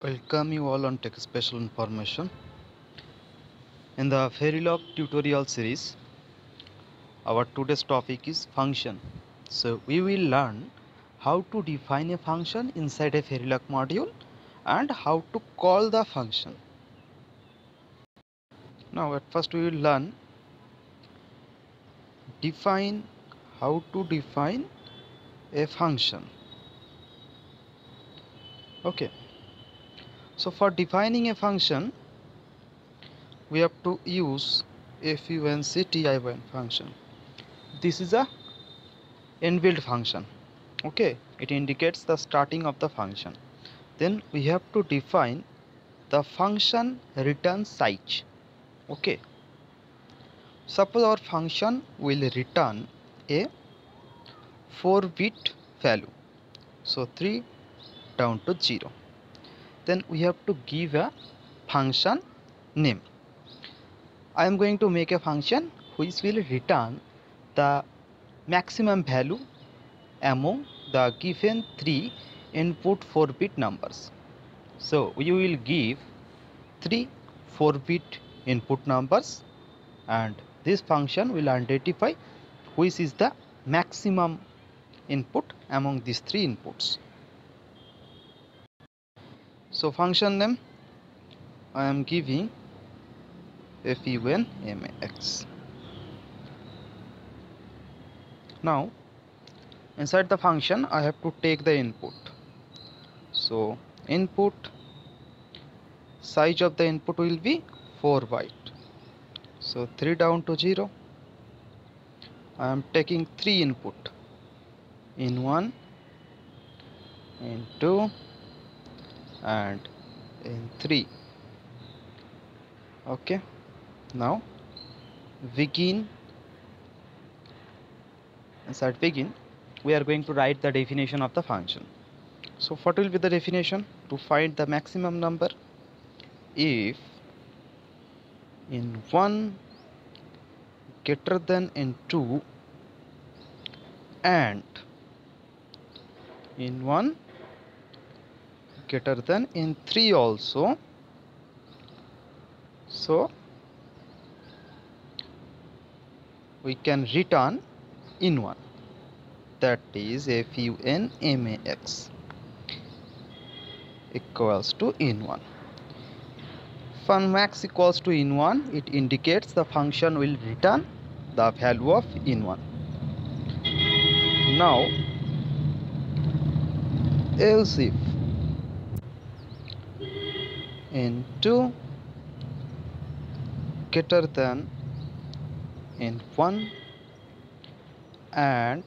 Welcome you all on Tech Special Information. In the Verilog tutorial series, our today's topic is function. So we will learn how to define a function inside a Verilog module and how to call the function. Now at first we will learn how to define a function. Okay. So for defining a function, we have to use funcTION function. This is a inbuilt function. Okay, it indicates the starting of the function. Then we have to define the function return size. Okay, suppose our function will return a 4-bit value, so 3 down to 0. Then we have to give a function name. I am going to make a function which will return the maximum value among the given 3 input 4-bit numbers. So we will give 3 4-bit input numbers, and this function will identify which is the maximum input among these 3 inputs. So function name I am giving funmax. Now inside the function I have to take the input. So input size of the input will be 4 byte. So 3 down to 0. I am taking 3 input, in 1, in 2 and in 3. Okay, now begin. Inside begin we are going to write the definition of the function. So what will be the definition? To find the maximum number, if in 1 greater than in 2 and in 1 greater than in 3 also, so we can return in 1, that is funmax equals to in 1. Funmax equals to in 1, it indicates the function will return the value of in 1. Now else if in 2 greater than in 1 and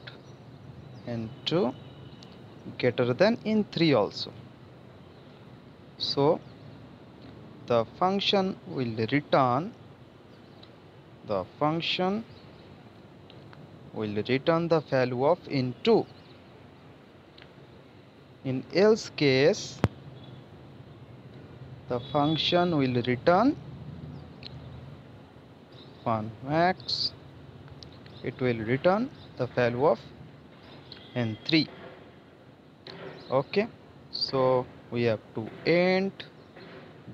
in 2 greater than in 3 also, so the function will return the value of in 2. In else case, the function will return funmax, it will return the value of in 3. Okay, so we have to end,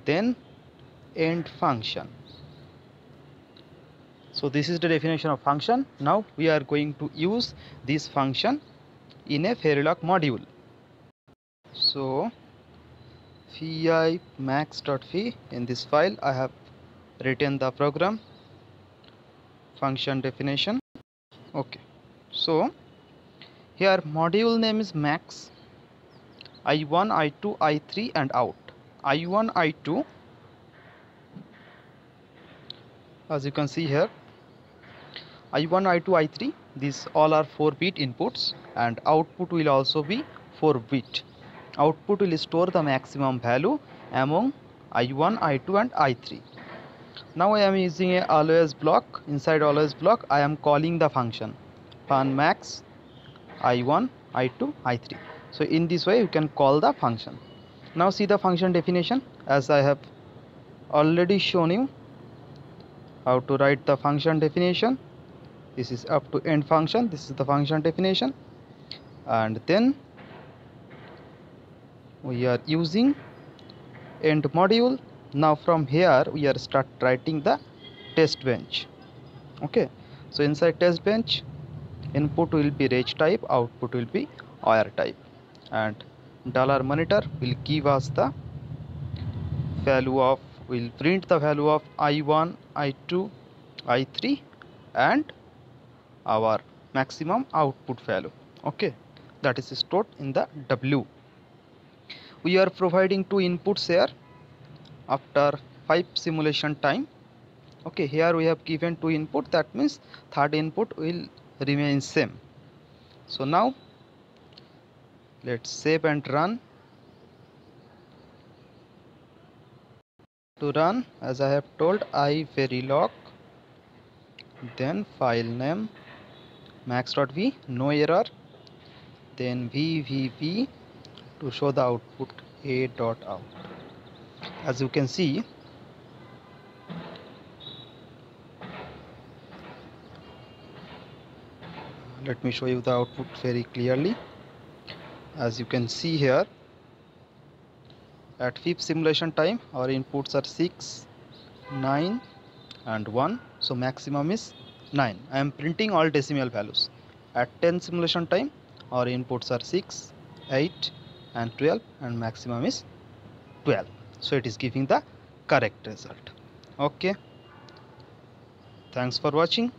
then end function. So this is the definition of function. Now we are going to use this function in a Verilog module. So vi max.v, in this file I have written the program function definition. Okay, so here module name is max, i1 i2 i3 and out. I1 I2, as you can see here, I1 I2 I3, these all are 4-bit inputs, and output will also be 4-bit. Output will store the maximum value among I1 I2 and I3. Now I am using a always block. Inside always block I am calling the function funmax I1 I2 I3. So in this way you can call the function. Now see the function definition, as I have already shown you how to write the function definition. This is up to end function, this is the function definition, and then we are using end module. Now from here we are start writing the test bench. Okay, so inside test bench, input will be reg type, output will be OR type, and $monitor will give us the value of, will print the value of I1, I2, I3 and our maximum output value. Okay, that is stored in the W. We are providing two inputs here after 5 simulation time. Okay, here we have given two input, that means third input will remain same. So now let's save and run. To run, as I have told, I verilog, then file name max.v, no error, then vvv to show the output a.out. As you can see, let me show you the output very clearly. As you can see here, at 5th simulation time our inputs are 6, 9 and 1, so maximum is 9. I am printing all decimal values. At 10th simulation time our inputs are 6, 8 and 12 and maximum is 12. So it is giving the correct result. Okay, thanks for watching.